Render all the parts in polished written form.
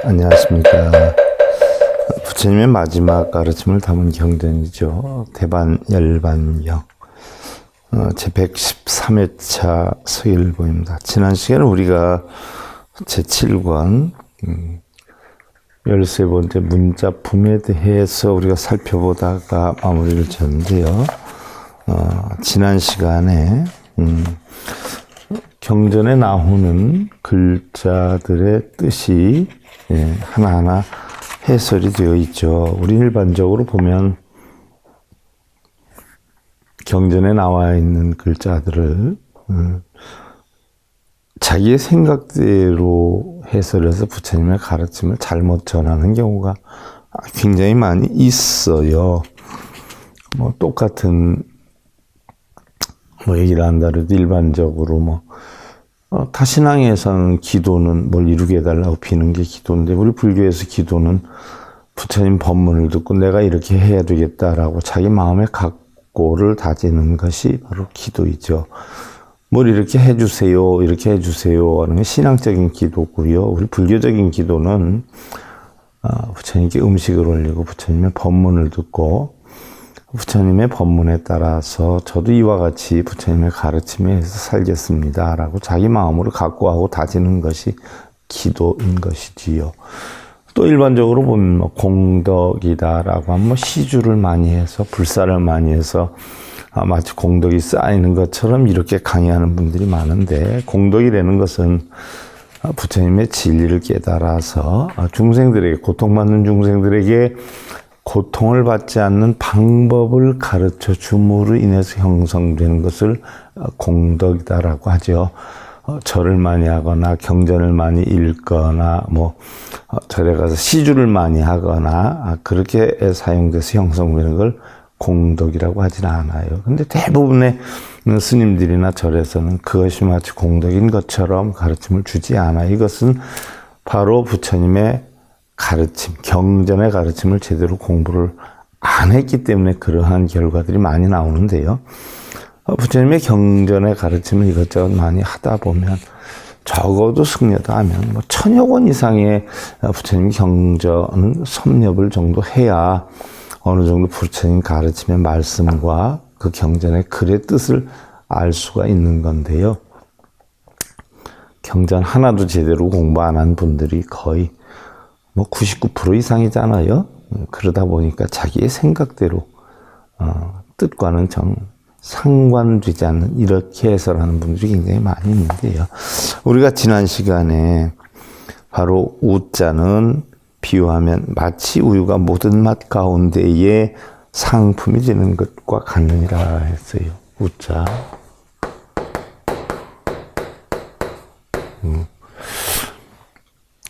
안녕하십니까. 부처님의 마지막 가르침을 담은 경전이죠. 대반열반경. 제113회차 서일보입니다. 지난 시간에 우리가 제7권 13번째 문자품에 대해서 우리가 살펴보다가 마무리를 지었는데요. 지난 시간에 경전에 나오는 글자들의 뜻이 하나하나 해설이 되어 있죠. 우리 일반적으로 보면 경전에 나와 있는 글자들을 자기의 생각대로 해설해서 부처님의 가르침을 잘못 전하는 경우가 굉장히 많이 있어요. 똑같은 얘기를 한다래도 일반적으로 타신앙에서는 기도는 뭘 이루게 해달라고 비는 게 기도인데, 우리 불교에서 기도는 부처님 법문을 듣고 내가 이렇게 해야 되겠다라고 자기 마음의 각고를 다지는 것이 바로 기도이죠. 뭘 이렇게 해주세요, 이렇게 해주세요 하는 게 신앙적인 기도고요. 우리 불교적인 기도는 부처님께 음식을 올리고 부처님의 법문을 듣고 부처님의 법문에 따라서 저도 이와 같이 부처님의 가르침에 의해서 살겠습니다 라고 자기 마음으로 각고하고 다지는 것이 기도인 것이지요. 또 일반적으로 보면 공덕이다 라고 하면 시주를 많이 해서 불사를 많이 해서 마치 공덕이 쌓이는 것처럼 이렇게 강의하는 분들이 많은데, 공덕이라는 것은 부처님의 진리를 깨달아서 중생들에게, 고통받는 중생들에게 고통을 받지 않는 방법을 가르쳐 줌으로 인해서 형성되는 것을 공덕이다라고 하죠. 절을 많이 하거나 경전을 많이 읽거나 절에 가서 시주를 많이 하거나 그렇게 사용돼서 형성되는 걸 공덕이라고 하지는 않아요. 근데 대부분의 스님들이나 절에서는 그것이 마치 공덕인 것처럼 가르침을 주지 않아요. 이것은 바로 부처님의 가르침, 경전의 가르침을 제대로 공부를 안 했기 때문에 그러한 결과들이 많이 나오는데요. 부처님의 경전의 가르침을 이것저것 많이 하다 보면 적어도 승려다 하면 1000여 권 이상의 부처님 경전은 섭렵을 정도 해야 어느 정도 부처님 가르침의 말씀과 그 경전의 글의 뜻을 알 수가 있는 건데요. 경전 하나도 제대로 공부 안 한 분들이 거의 99% 이상이잖아요. 그러다 보니까 자기의 생각대로 뜻과는 정 상관되지 않는 이렇게 해설하는 분들이 굉장히 많이 있는데요. 우리가 지난 시간에 바로 우자는 비유하면 마치 우유가 모든 맛 가운데에 상품이 되는 것과 같느니라 했어요. 우자.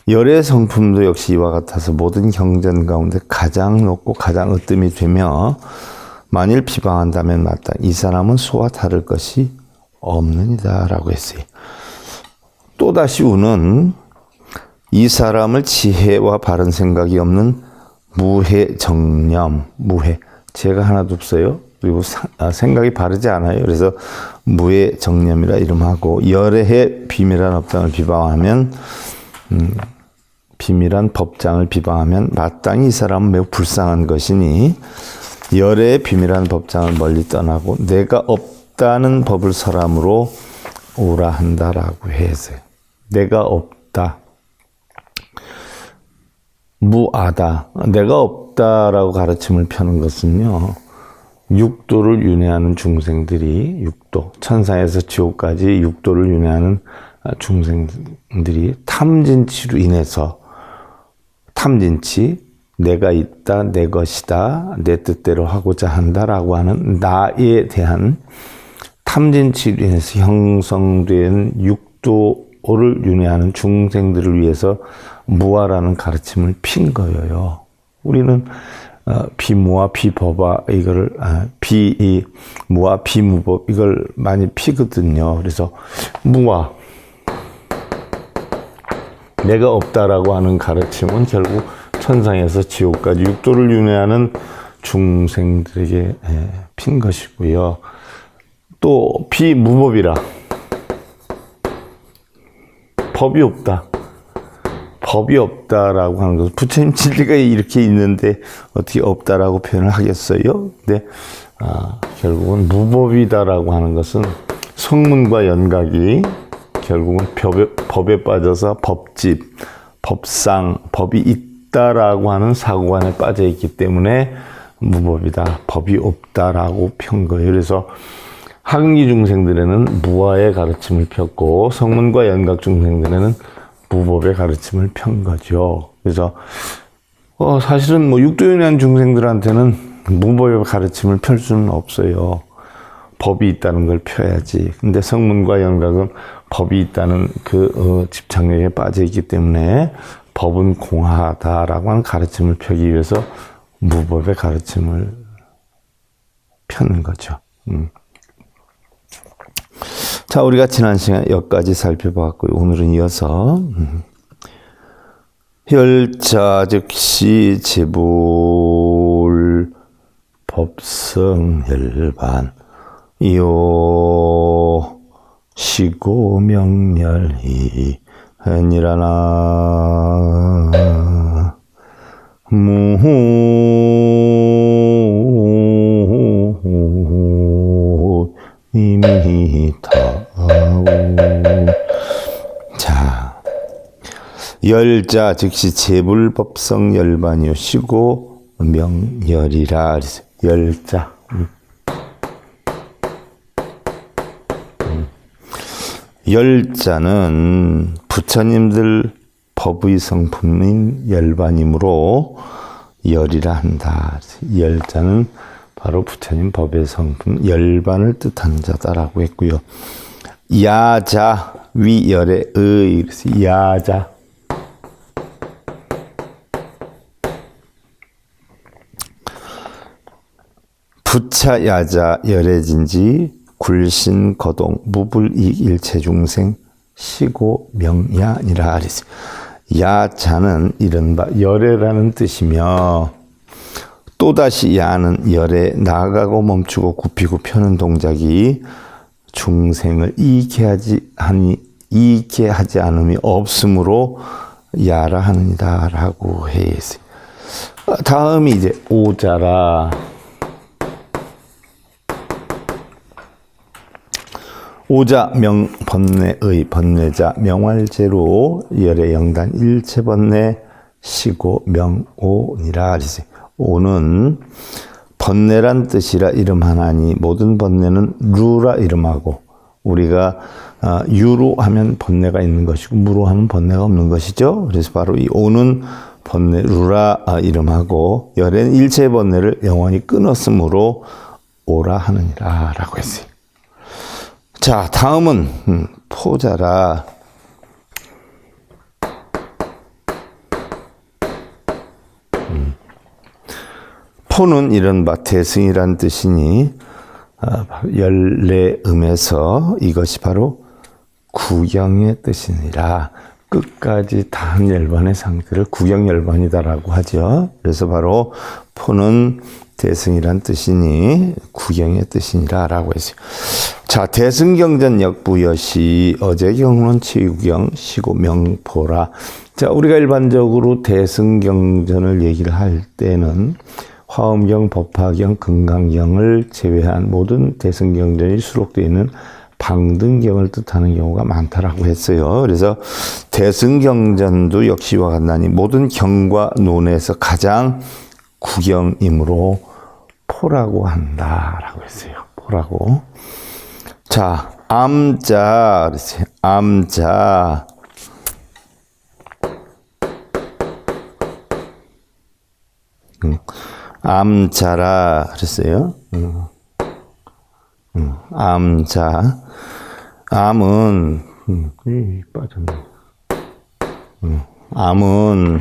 열의 성품도 역시 이와 같아서 모든 경전 가운데 가장 높고 가장 으뜸이 되며 만일 비방한다면 맞다. 이 사람은 소와 다를 것이 없느니라 라고 했어요. 또다시 우는 이 사람을 지혜와 바른 생각이 없는 무해 정념, 무해. 지혜가 하나도 없어요. 그리고 생각이 바르지 않아요. 그래서 무해 정념이라 이름하고, 열의 비밀한 업장을 비방하면 비밀한 법장을 비방하면 마땅히 이 사람은 매우 불쌍한 것이니 열의 비밀한 법장을 멀리 떠나고 내가 없다는 법을 설함으로 오라 한다라고 해서, 내가 없다, 무아다, 내가 없다라고 가르침을 펴는 것은요, 육도를 윤회하는 중생들이, 육도, 천상에서 지옥까지 육도를 윤회하는 중생들이 탐진치로 인해서, 탐진치, 내가 있다, 내 것이다, 내 뜻대로 하고자 한다라고 하는 나에 대한 탐진치로 인해서 형성된 육도를 윤회하는 중생들을 위해서 무아라는 가르침을 핀 거예요. 우리는 비무아 비법아 이거를 무아 비무법 이걸 많이 피거든요. 그래서 무아, 내가 없다라고 하는 가르침은 결국 천상에서 지옥까지 육도를 윤회하는 중생들에게 핀 것이고요. 또 비무법이라, 법이 없다. 법이 없다라고 하는 것은 부처님 진리가 이렇게 있는데 어떻게 없다라고 표현을 하겠어요? 근데 결국은 무법이다라고 하는 것은 성문과 연각이 결국은 법에 빠져서 법집, 법상, 법이 있다라고 하는 사고관에 빠져 있기 때문에 무법이다, 법이 없다라고 편 거예요. 그래서 하근기 중생들에는 무아의 가르침을 폈고 성문과 연각 중생들에는 무법의 가르침을 편 거죠. 그래서 사실은 뭐 육도연한 중생들한테는 무법의 가르침을 펼 수는 없어요. 법이 있다는 걸 펴야지. 근데 성문과 연각은 법이 있다는 그 집착력에 빠져 있기 때문에 법은 공하다라고 하는 가르침을 펴기 위해서 무법의 가르침을 펴는 거죠. 자, 우리가 지난 시간에 여기까지 살펴봤고요. 오늘은 이어서 혈자 즉시 재불 법성 혈반 이오 시고 명렬히 아니라나 무후 이미 타오. 자, 열자 즉시 재불법성 열반이요 시고 명열이라. 열자. 열자는 부처님들 법의 성품인 열반이므로 열이라 한다. 열자는 바로 부처님 법의 성품 열반을 뜻하는 자다라고 했고요. 야자 위열의 의, 그래서 야자. 부차 야자 열애진지 굴신 거동 무불이익 일체중생 시고 명야니라 하리스. 야자는 이른바 열애라는 뜻이며 또다시 야는 열에 나아가고 멈추고 굽히고 펴는 동작이 중생을 이익해 하지 않음이 없으므로 야라 하느니라 라고 해 있어요. 다음이 이제 오자라. 오자 명 번뇌의 번뇌자 명활제로 열의 영단 일체 번뇌 시고 명오니라 하리세. 오는 번뇌란 뜻이라 이름하나니 모든 번뇌는 루라 이름하고 우리가 유로 하면 번뇌가 있는 것이고 무로 하면 번뇌가 없는 것이죠. 그래서 바로 이 오는 번뇌 루라 이름하고 열의 일체 번뇌를 영원히 끊었으므로 오라 하느니라 라고 했어요. 자, 다음은 포자라. 포는 이른바 대승이란 뜻이니 열례음에서 이것이 바로 구경의 뜻이니라. 끝까지 다한 열반의 상태를 구경열반이다라고 하죠. 그래서 바로 포는 대승이란 뜻이니 구경의 뜻이니라 라고 했어요. 자, 대승경전 역부여시 어제 경론 치유경 시고 명포라. 자, 우리가 일반적으로 대승경전을 얘기를 할 때는 화엄경, 법화경, 금강경을 제외한 모든 대승경전이 수록되어 있는 방등경을 뜻하는 경우가 많다라고 했어요. 그래서 대승경전도 역시와 같나니 모든 경과 논에서 가장 구경이므로 포라고 한다라고 했어요. 포라고. 자, 암자, 그랬어요. 암자. 암자라 그랬어요. 암자. 암은 빠졌네. 암은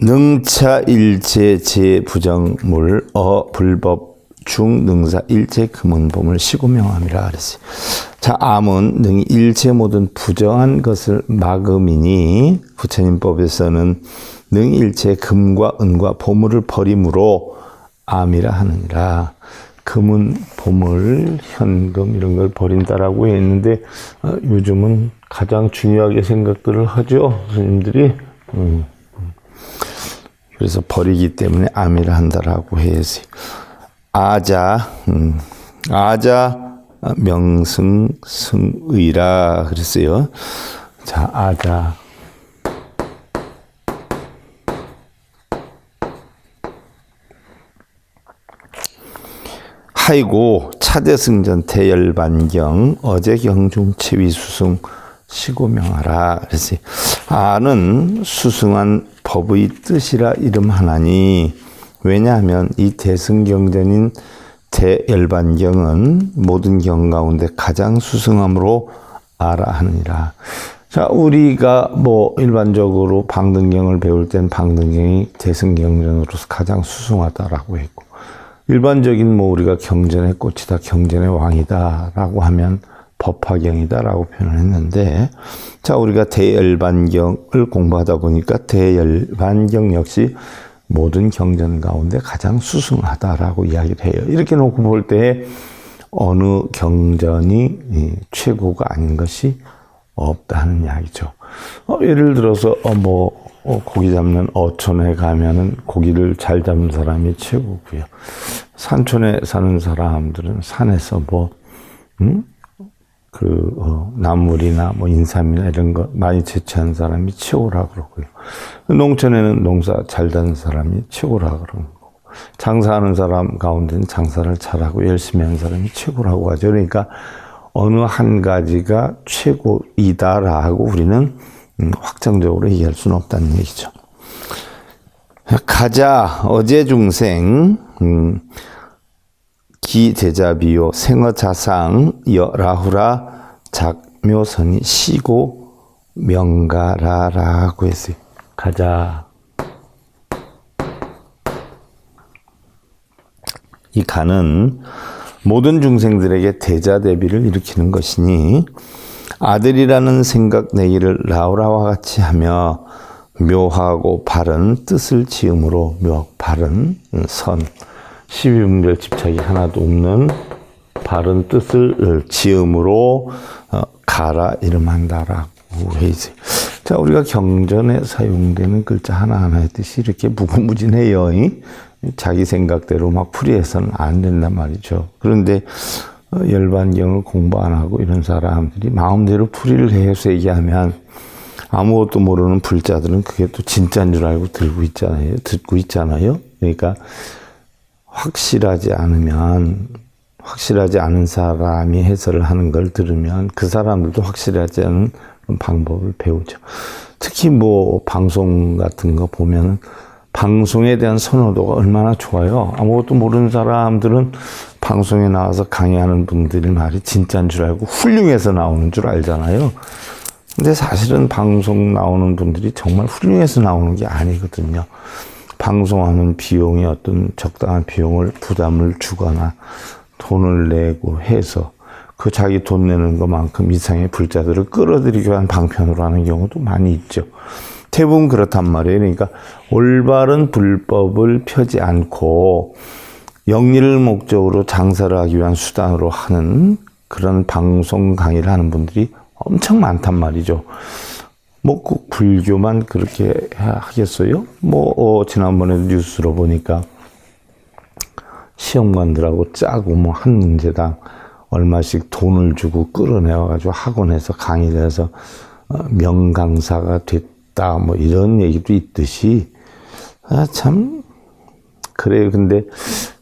능차 일체 제부정물 불법 중능사 일체 금은범을 시고명함이라 그랬어요. 자, 암은 능히 일체 모든 부정한 것을 막음이니 부처님법에서는 능히 일체 금과 은과 보물을 버림으로 암이라 하느니라. 금은 보물, 현금 이런 걸 버린다라고 했는데 요즘은 가장 중요하게 생각들을 하죠. 스님들이. 그래서 버리기 때문에 암이라 한다라고 해야지. 아자, 아자 명승승의라 그랬어요. 자, 아자. 하이고 차대승전 대열반경 어제경중 체위수승 시고명하라. 그래서 아는 수승한 법의 뜻이라 이름하나니, 왜냐하면 이 대승경전인 대열반경은 모든 경 가운데 가장 수승함으로 알아 하느니라. 자, 우리가 뭐 일반적으로 방등경을 배울 땐 방등경이 대승경전으로서 가장 수승하다라고 했고, 일반적인 뭐 우리가 경전의 꽃이다, 경전의 왕이다라고 하면 법화경이다라고 표현을 했는데, 자, 우리가 대열반경을 공부하다 보니까 대열반경 역시 모든 경전 가운데 가장 수승하다라고 이야기를 해요. 이렇게 놓고 볼 때 어느 경전이 최고가 아닌 것이 없다는 이야기죠. 예를 들어서 고기 잡는 어촌에 가면은 고기를 잘 잡는 사람이 최고고요. 산촌에 사는 사람들은 산에서 나물이나 인삼이나 이런 거 많이 채취하는 사람이 최고라 그러고요. 농촌에는 농사 잘 되는 사람이 최고라 그러는 거고, 장사하는 사람 가운데는 장사를 잘하고 열심히 하는 사람이 최고라고 하죠. 그러니까 어느 한 가지가 최고이다라고 우리는 확정적으로 얘기할 수는 없다는 얘기죠. 가자 어제 중생 기대자비요 생어자상 여라후라 작묘선이 시고 명가라라고 했어요. 가자. 이 가는 모든 중생들에게 대자대비를 일으키는 것이니, 아들이라는 생각 내기를 라우라와 같이 하며 묘하고 바른 뜻을 지음으로, 묘하고 바른 선, 12분별 집착이 하나도 없는 바른 뜻을 지음으로 가라 이름한다라고 해있어요. 자, 우리가 경전에 사용되는 글자 하나하나의 뜻이 이렇게 무궁무진해요. 자기 생각대로 막 풀이해서는 안 된단 말이죠. 그런데 열반경을 공부 안 하고 이런 사람들이 마음대로 풀이를 해서 얘기하면 아무것도 모르는 불자들은 그게 또 진짜인 줄 알고 듣고 있잖아요. 그러니까 확실하지 않은 사람이 해설을 하는 걸 들으면 그 사람들도 확실하지 않은 방법을 배우죠. 특히 방송 같은 거 보면은 방송에 대한 선호도가 얼마나 좋아요. 아무것도 모르는 사람들은 방송에 나와서 강의하는 분들이 말이 진짜인 줄 알고 훌륭해서 나오는 줄 알잖아요. 근데 사실은 방송 나오는 분들이 정말 훌륭해서 나오는 게 아니거든요. 방송하는 비용이 어떤 적당한 비용을 부담을 주거나 돈을 내고 해서 그 자기 돈 내는 것만큼 이상의 불자들을 끌어들이기 위한 방편으로 하는 경우도 많이 있죠. 대부분 그렇단 말이에요. 그러니까 올바른 불법을 펴지 않고 영리를 목적으로 장사를 하기 위한 수단으로 하는 그런 방송 강의를 하는 분들이 엄청 많단 말이죠. 꼭 불교만 그렇게 하겠어요? 지난번에 뉴스로 보니까 시험관들하고 짜고 한 문제당 얼마씩 돈을 주고 끌어내와가지고 학원에서 강의를 해서 명강사가 됐다 이런 얘기도 있듯이, 참 그래요. 근데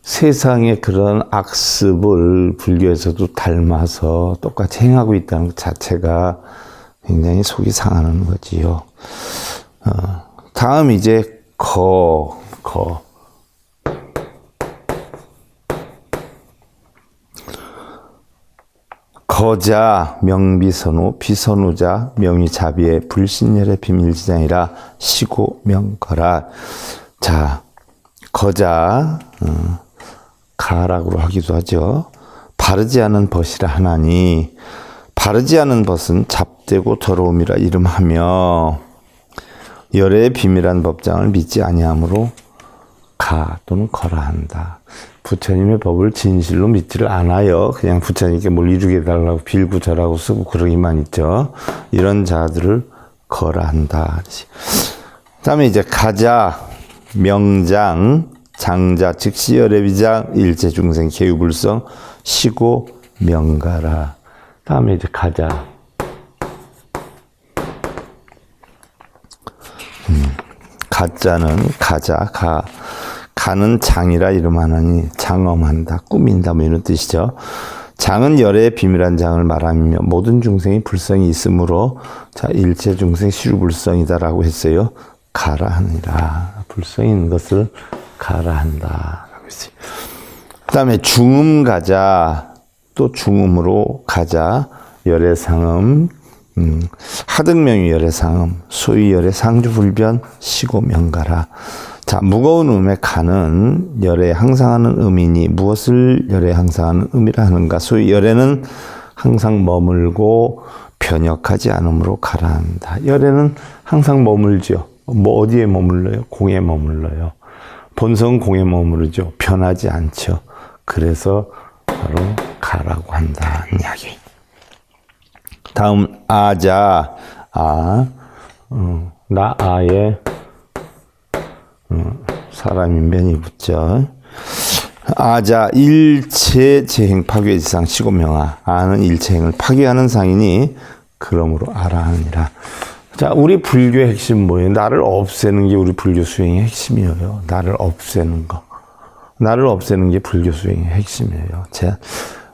세상에 그런 악습을 불교에서도 닮아서 똑같이 행하고 있다는 것 자체가 굉장히 속이 상하는 거지요. 다음 이제 거자 명비선우 비선우자 명의자비의 불신열의 비밀지장이라 시고 명거라. 자, 거자 가라고 하기도 하죠. 바르지 않은 벗이라 하나니, 바르지 않은 벗은 잡되고 더러움이라 이름하며 열의 비밀한 법장을 믿지 아니하므로 가 또는 거라 한다. 부처님의 법을 진실로 믿지를 않아요. 그냥 부처님께 뭘 이루게 해달라고 빌고 절하고 쓰고 그러기만 있죠. 이런 자들을 거라한다. 다음에 이제 가자, 명장, 장자, 즉시 열애비장, 일체중생, 개유불성, 시고, 명가라. 다음에 이제 가자. 가자는 가자, 가는 장이라 이름하느니 장엄한다, 꾸민다 뭐 이런 뜻이죠. 장은 열애의 비밀한 장을 말하며 모든 중생이 불성이 있으므로 자 일체 중생 시루불성이다라고 했어요. 가라 하니라. 불성이 있는 것을 가라 한다. 그 다음에 중음 가자. 또 중음으로 가자. 열애상음. 하등명이 열애상음. 소위 열애상주불변 시고 명가라. 자, 무거운 음의 가는 열애에 항상하는 음이니 무엇을 열애에 항상하는 음이라 하는가? 소위 열애는 항상 머물고 변혁하지 않으므로 가라 한다. 열애는 항상 머물죠. 뭐 어디에 머물러요? 공에 머물러요. 본성은 공에 머무르죠. 변하지 않죠. 그래서 바로 가라고 한다는 이야기. 다음 아자. 나 아에 사람이 면이 붙죠. 아자 일체 재행 파괴지상 시고명하. 아는 일체행을 파괴하는 상이니 그러므로 알아 하느니라. 자, 우리 불교의 핵심 뭐예요? 나를 없애는 게 우리 불교 수행의 핵심이에요. 나를 없애는 거. 나를 없애는 게 불교 수행의 핵심이에요. 제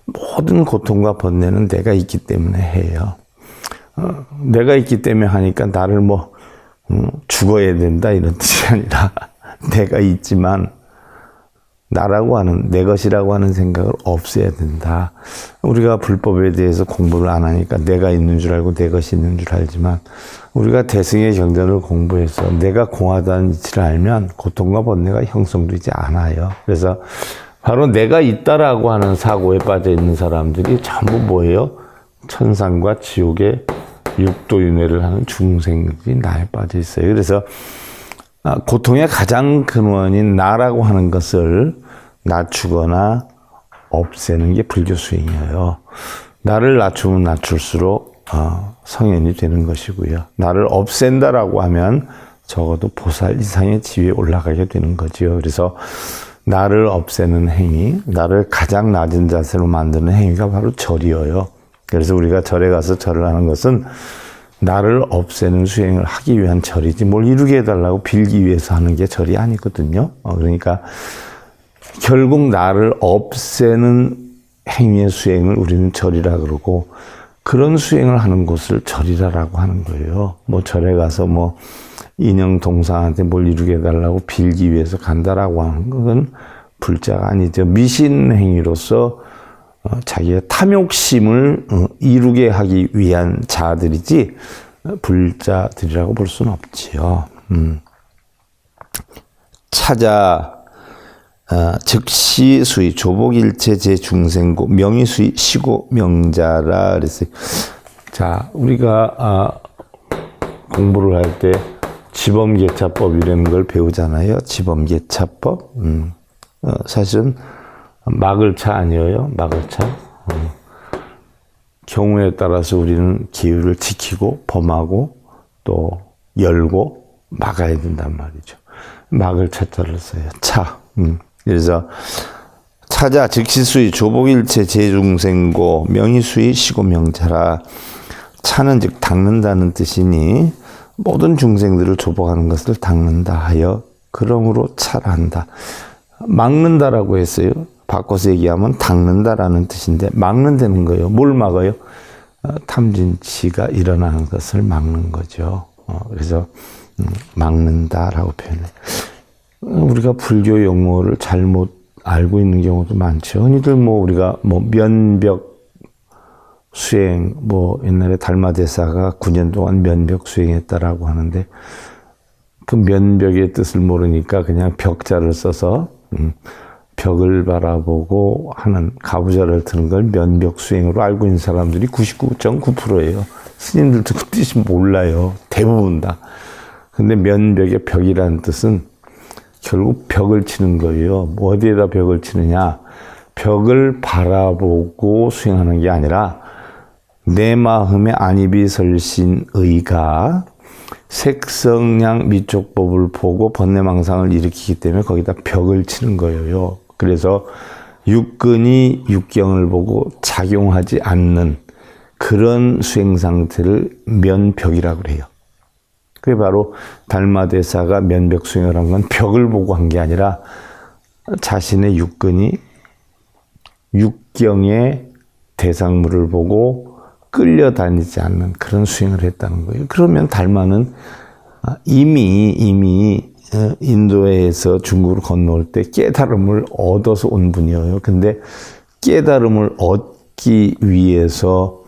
모든 고통과 번뇌는 내가 있기 때문에 해요. 내가 있기 때문에 하니까 나를 죽어야 된다 이런 뜻이 아니라 내가 있지만 나라고 하는 내 것이라고 하는 생각을 없애야 된다. 우리가 불법에 대해서 공부를 안 하니까 내가 있는 줄 알고 내 것이 있는 줄 알지만 우리가 대승의 경전을 공부해서 내가 공하다는 이치를 알면 고통과 번뇌가 형성되지 않아요. 그래서 바로 내가 있다라고 하는 사고에 빠져 있는 사람들이 전부 뭐예요? 천상과 지옥의 육도윤회를 하는 중생들이 나에 빠져 있어요. 그래서 고통의 가장 근원인 나라고 하는 것을 낮추거나 없애는 게 불교 수행이에요. 나를 낮추면 낮출수록 성현이 되는 것이고요. 나를 없앤다라고 하면 적어도 보살 이상의 지위에 올라가게 되는 거죠. 그래서 나를 없애는 행위, 나를 가장 낮은 자세로 만드는 행위가 바로 절이에요. 그래서 우리가 절에 가서 절을 하는 것은 나를 없애는 수행을 하기 위한 절이지 뭘 이루게 해달라고 빌기 위해서 하는 게 절이 아니거든요. 그러니까 결국 나를 없애는 행위의 수행을 우리는 절이라 그러고 그런 수행을 하는 곳을 절이라라고 하는 거예요. 절에 가서 인형 동상한테 뭘 이루게 해달라고 빌기 위해서 간다라고 하는 것은 불자가 아니죠. 미신 행위로서 자기의 탐욕심을 이루게 하기 위한 자들이지 불자들이라고 볼 수는 없지요. 찾아 즉시 수의 조복일체 제중생고 명의 수의 시고 명자라 그랬어요. 자, 우리가 공부를 할 때 지범계차법이라는 걸 배우잖아요. 지범계차법. 사실은 막을차 아니에요. 막을차. 경우에 따라서 우리는 기율을 지키고 범하고 또 열고 막아야 된단 말이죠. 막을 차자를 써요. 차. 그래서 차자 즉시수의 조복일체 제중생고 명의수의 시고명자라. 차는 즉 닦는다는 뜻이니 모든 중생들을 조복하는 것을 닦는다 하여 그러므로 차라 한다. 막는다라고 했어요. 바꿔서 얘기하면 닦는다라는 뜻인데 막는다는 거예요. 뭘 막아요? 탐진치가 일어나는 것을 막는 거죠. 그래서 막는다라고 표현해요. 우리가 불교 용어를 잘못 알고 있는 경우도 많죠. 흔히들 우리가 면벽 수행, 옛날에 달마대사가 9년 동안 면벽 수행했다라고 하는데 그 면벽의 뜻을 모르니까 그냥 벽자를 써서 벽을 바라보고 하는 가부좌를 드는 걸 면벽 수행으로 알고 있는 사람들이 99.9%예요. 스님들도 그 뜻이 몰라요. 대부분 다. 근데 면벽의 벽이라는 뜻은 결국 벽을 치는 거예요. 뭐 어디에다 벽을 치느냐? 벽을 바라보고 수행하는 게 아니라 내 마음에 안입이 설신의가 색성량 미촉법을 보고 번뇌망상을 일으키기 때문에 거기다 벽을 치는 거예요. 그래서 육근이 육경을 보고 작용하지 않는 그런 수행 상태를 면벽이라고 그래요. 그게 바로 달마대사가 면벽 수행을 한 건 벽을 보고 한 게 아니라 자신의 육근이 육경의 대상물을 보고 끌려다니지 않는 그런 수행을 했다는 거예요. 그러면 달마는 이미 인도에서 중국으로 건너올 때 깨달음을 얻어서 온 분이에요. 근데 깨달음을 얻기 위해서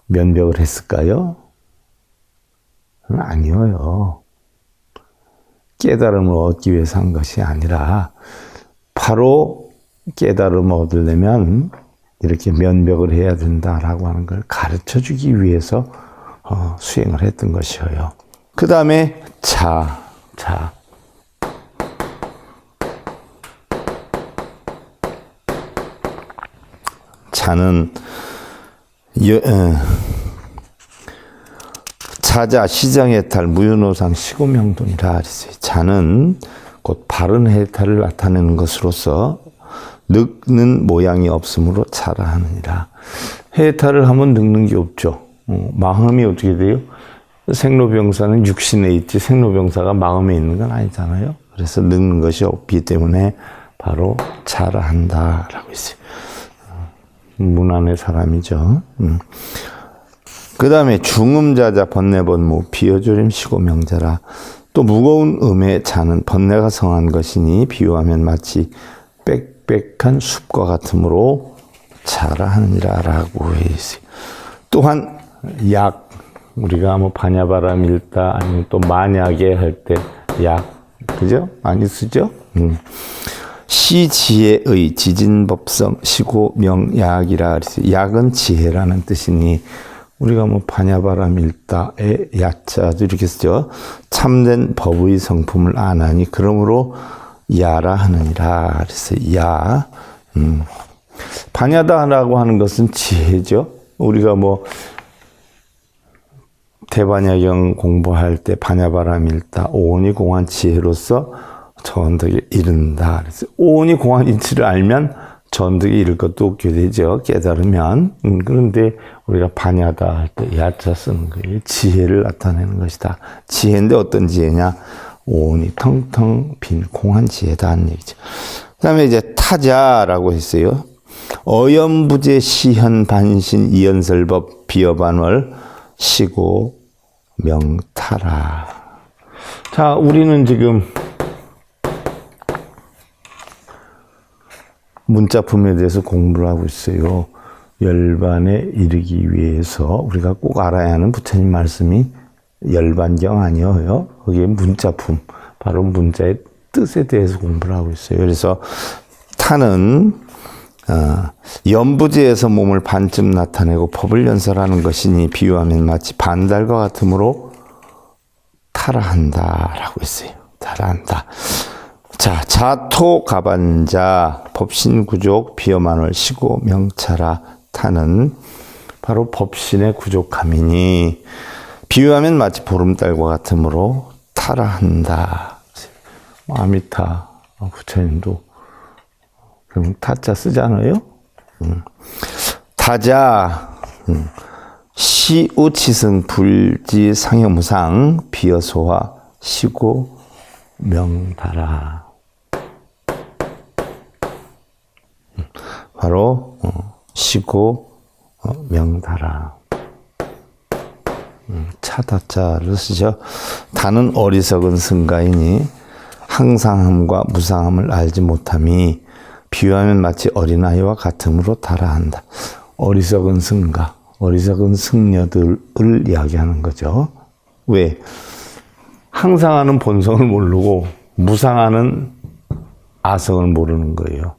면벽을 했을까요? 아니에요. 깨달음을 얻기 위해서 한 것이 아니라 바로 깨달음을 얻으려면 이렇게 면벽을 해야 된다라고 하는 걸 가르쳐주기 위해서 수행을 했던 것이에요. 그 다음에 자. 자는 자자 시정해탈 무효노상 시고명동이라 그랬어요. 자는 곧 바른 해탈을 나타내는 것으로서 늙는 모양이 없으므로 자라 하느니라. 해탈을 하면 늙는 게 없죠. 마음이 어떻게 돼요? 생로병사는 육신에 있지 생로병사가 마음에 있는 건 아니잖아요. 그래서 늙는 것이 없기 때문에 바로 자라 한다라고 했어요. 문안의 사람이죠. 그 다음에 중음자자 번뇌번무 비어조림 시고명자라. 또 무거운 음의 자는 번뇌가 성한 것이니 비유하면 마치 빽빽한 숲과 같으므로 자라 하느니라 라고 해 있어요. 또한 약, 우리가 뭐 반야바람 일다 아니면 또 만약에 할 때 약, 그죠? 많이 쓰죠? 시지혜의 지진법성 시고명약이라 그랬어요. 약은 지혜라는 뜻이니 우리가 뭐 반야바람 일다의 야자도 이렇게 쓰죠. 참된 법의 성품을 아나니 그러므로 야라 하느니라 그래서 야. 반야다라고 하는 것은 지혜죠. 우리가 뭐 대반야경 공부할 때 반야바람 일다 오온이 공한 지혜로서 전득에 이른다. 그래서 오온이 공한 이치를 알면 전득에 이를 것도 없게 되죠. 깨달으면. 그런데 우리가 반야다 할 때 야자 쓰는 거예요. 지혜를 나타내는 것이다. 지혜인데 어떤 지혜냐? 오온이 텅텅 빈 공한 지혜다 하는 얘기죠. 그 다음에 이제 타자라고 했어요. 어연부재 시현 반신 이연설법 비어반월 시고 명타라. 자, 우리는 지금 문자품에 대해서 공부를 하고 있어요. 열반에 이르기 위해서 우리가 꼭 알아야 하는 부처님 말씀이 열반경 아니에요. 거기에 문자품, 바로 문자의 뜻에 대해서 공부를 하고 있어요. 그래서 타는 연부지에서 몸을 반쯤 나타내고 법을 연설하는 것이니 비유하면 마치 반달과 같으므로 타라한다 라고 했어요. 타라한다. 자, 자토 가반자 법신구족 비어만월 시고 명차라. 타는 바로 법신의 구족함이니 비유하면 마치 보름달과 같으므로 타라한다. 아미타 부처님도 그럼 타자 쓰잖아요. 타자 시우치승 불지 상여무상 비어소화 시고 명다라. 바로 시고 명다라. 차다자를 쓰죠. 다는 어리석은 승가이니 항상함과 무상함을 알지 못함이 비유하면 마치 어린아이와 같음으로 달아한다. 어리석은 승가, 어리석은 승려들을 이야기하는 거죠. 왜? 항상하는 본성을 모르고 무상하는 아성을 모르는 거예요.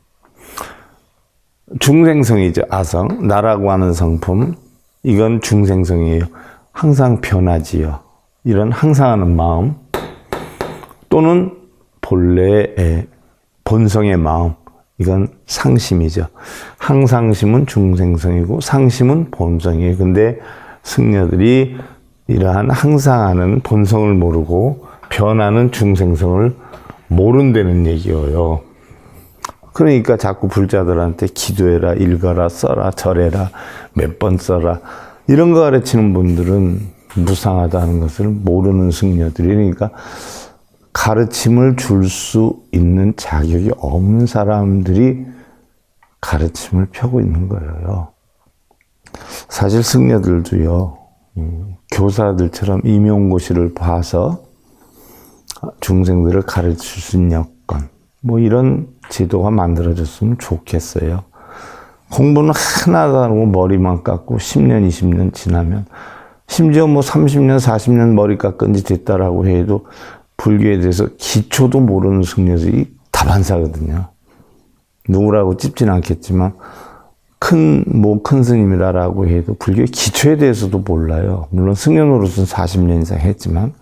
중생성이죠. 아성, 나라고 하는 성품, 이건 중생성이에요. 항상 변하지요. 이런 항상하는 마음 또는 본래의 본성의 마음, 이건 상심이죠. 항상심은 중생성이고 상심은 본성이에요. 근데 승려들이 이러한 항상하는 본성을 모르고 변하는 중생성을 모른다는 얘기예요. 그러니까 자꾸 불자들한테 기도해라, 읽어라, 써라, 절해라, 몇 번 써라, 이런 거 가르치는 분들은 무상하다는 것을 모르는 승려들이니까 가르침을 줄 수 있는 자격이 없는 사람들이 가르침을 펴고 있는 거예요. 사실 승려들도요, 교사들처럼 임용고시를 봐서 중생들을 가르칠 수 있는 여건, 뭐 이런 제도가 만들어졌으면 좋겠어요. 공부는 하나도 안 하고 머리만 깎고 10년, 20년 지나면, 심지어 뭐 30년, 40년 머리 깎은 지 됐다라고 해도 불교에 대해서 기초도 모르는 승려들이 다반사거든요. 누구라고 찝진 않겠지만 큰 스님이라고 해도 불교의 기초에 대해서도 몰라요. 물론 승려 노릇은 40년 이상 했지만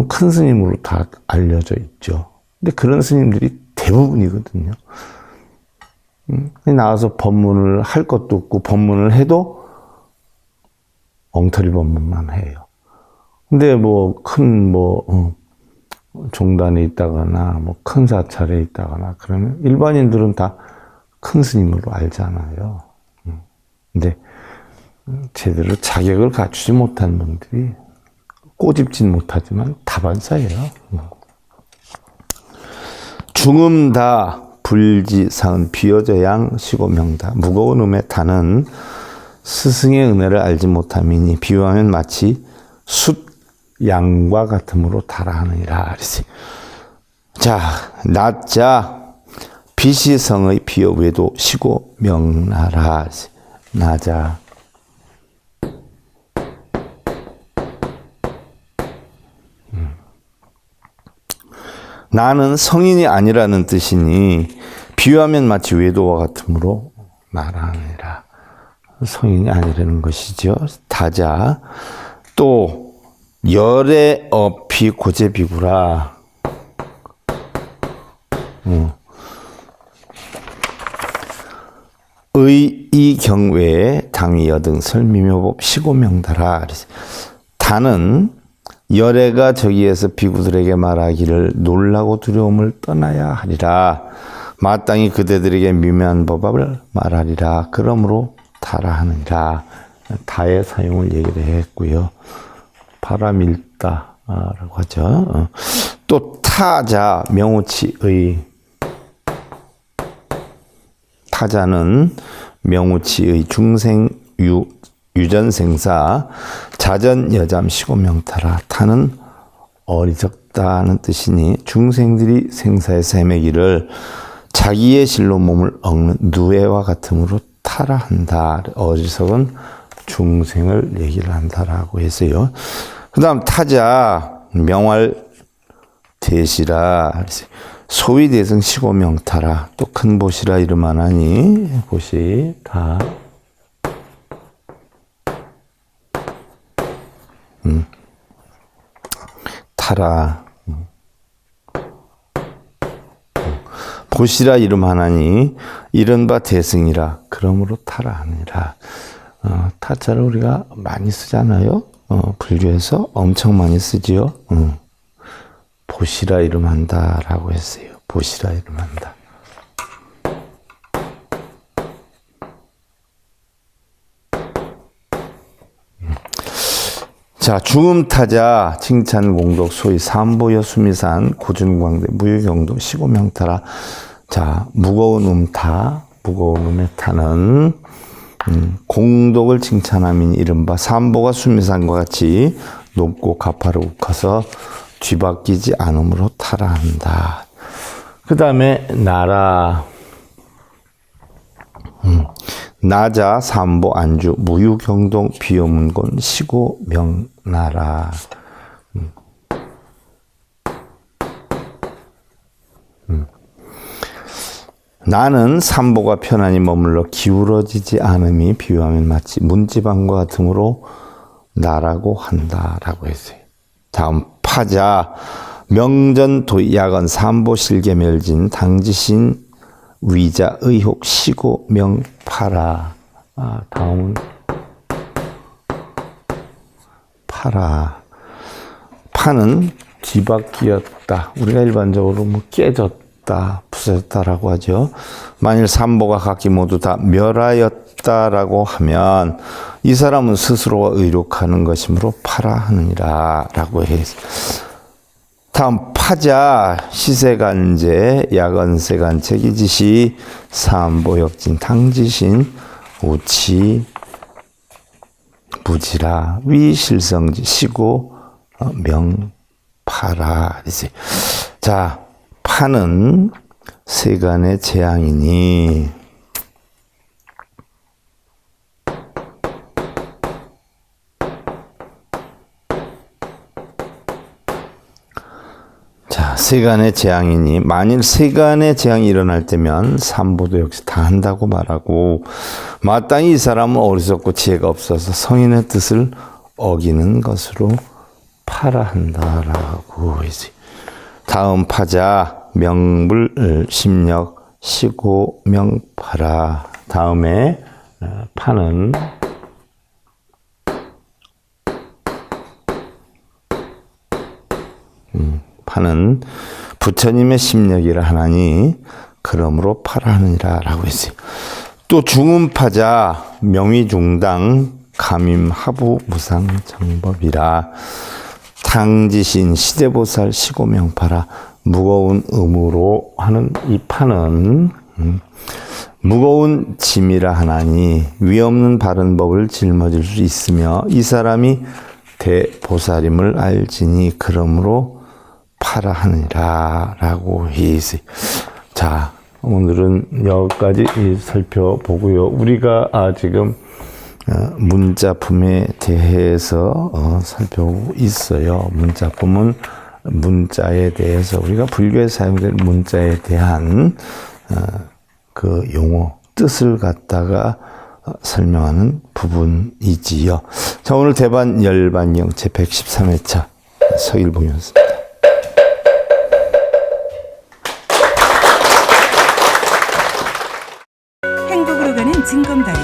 큰 스님으로 다 알려져 있죠. 근데 그런 스님들이 대부분이거든요. 나와서 법문을 할 것도 없고 법문을 해도 엉터리 법문만 해요. 근데 종단에 있다거나 큰 사찰에 있다거나 그러면 일반인들은 다 큰 스님으로 알잖아요. 근데 제대로 자격을 갖추지 못한 분들이 꼬집진 못하지만 다반사예요. 중음다 불지사은 비어져양 시고명다. 무거운 음에 타는 스승의 은혜를 알지 못함이니 비유하면 마치 숫 양과 같음으로 달아하느니라. 자, 낮자 비시성의 비어 외도 시고 명나라. 나자. 나는 성인이 아니라는 뜻이니 비유하면 마치 외도와 같으므로 나라하니라. 성인이 아니라는 것이죠. 다자. 또 열의 업이 고제비구라. 의 경외에 당위 여등설 미묘법 시고명다라. 다는 열애가 저기에서 비구들에게 말하기를 놀라고 두려움을 떠나야 하리라. 마땅히 그대들에게 미묘한 법을 말하리라. 그러므로 다라 하느니라. 다의 사용을 얘기를 했고요. 바람일다라고 하죠. 또 타자 명우치의. 타자는 명우치의 중생 유전생사 자전 여잠 시고명타라. 타는 어리석다는 뜻이니 중생들이 생사에서 헤매기를 자기의 실로 몸을 얽는 누에와 같음으로 타라 한다. 어리석은 중생을 얘기를 한다라고 했어요. 그 다음 타자 명활 대시라. 소위 대승 시고명타라. 또 큰 보시라 이름하나니 보시 다. 타라. 보시라 이름하나니 이른바 대승이라. 그러므로 타라 하니라. 타자를 우리가 많이 쓰잖아요. 불교에서 엄청 많이 쓰지요. 보시라 이름한다라고 했어요. 보시라 이름한다. 자, 중음타자 칭찬공덕 소위 삼보여 수미산 고준광대 무유경도 시고명타라. 자, 무거운 음타, 무거운 음에 타는 공덕을 칭찬함이니 이른바 삼보가 수미산과 같이 높고 가파르고커서 뒤바뀌지 않음으로 타라 한다. 그 다음에 나라. 나자 삼보 안주 무유경동 비어문곤 시고 명나라. 나는 삼보가 편안히 머물러 기울어지지 않음이 비유하면 마치 문지방과 같으므로 나라고 한다라고 했어요. 다음 파자 명전 도야건 삼보 실계멸진 당지신 위자 의혹 시고 명파라. 다음은 파라. 파는 뒤바뀌었다. 우리가 일반적으로 뭐 깨졌다, 부서졌다라고 하죠. 만일 삼보가 각기 모두 다 멸하였다라고 하면 이 사람은 스스로가 의력하는 것이므로 파라 하느니라 라고 해서 다음 파자 시세간제 야건세간체 기지시 삼보역진 당지신 우치 부지라 위실성지 시고 명파라. 자, 파는 세간의 재앙이니 세간의 재앙이니 만일 세간의 재앙이 일어날 때면 삼보도 역시 다 한다고 말하고 마땅히 이 사람은 어리석고 지혜가 없어서 성인의 뜻을 어기는 것으로 파라 한다라고 이제 다음 파자 명불 심력 시고 명파라. 다음에 파는 파는 부처님의 심력이라 하나니 그러므로 파라 하느니라 라고 했어요. 또 중음파자 명의중당 감임하부 무상정법이라 당지신 시대보살 시고명파라. 무거운 의무로 하는 이 파는 무거운 짐이라 하나니 위없는 바른 법을 짊어질 수 있으며 이 사람이 대보살임을 알지니 그러므로 파라 하느니라 라고 해서 자 오늘은 여기까지 살펴보고요. 우리가 지금 문자품에 대해서 살펴보고 있어요. 문자품은 문자에 대해서 우리가 불교에 사용될 문자에 대한 그 용어 뜻을 갖다가 설명하는 부분이지요. 자 오늘 대반 열반경 제 113회차 서일봉이었습니다. 행복으로 가는 징검다리에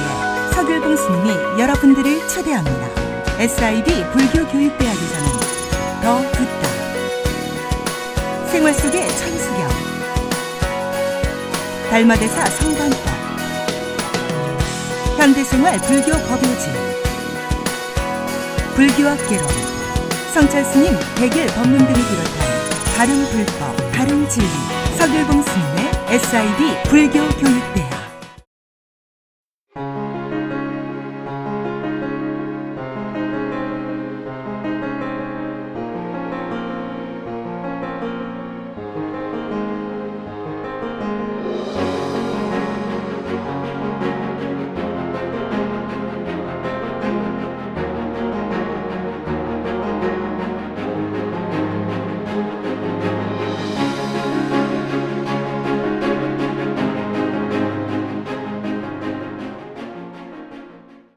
서길봉 스님이 여러분들을 초대합니다. SIB 불교교육대학에서는 더 듣다, 생활 속의 천수경, 달마대사 성관법, 현대생활 불교 법요지, 불교학개론, 성찰스님 백일 법문 등을 비롯한 바른 불법, 바른 진리, 서길봉 스님의 SIB 불교교육대학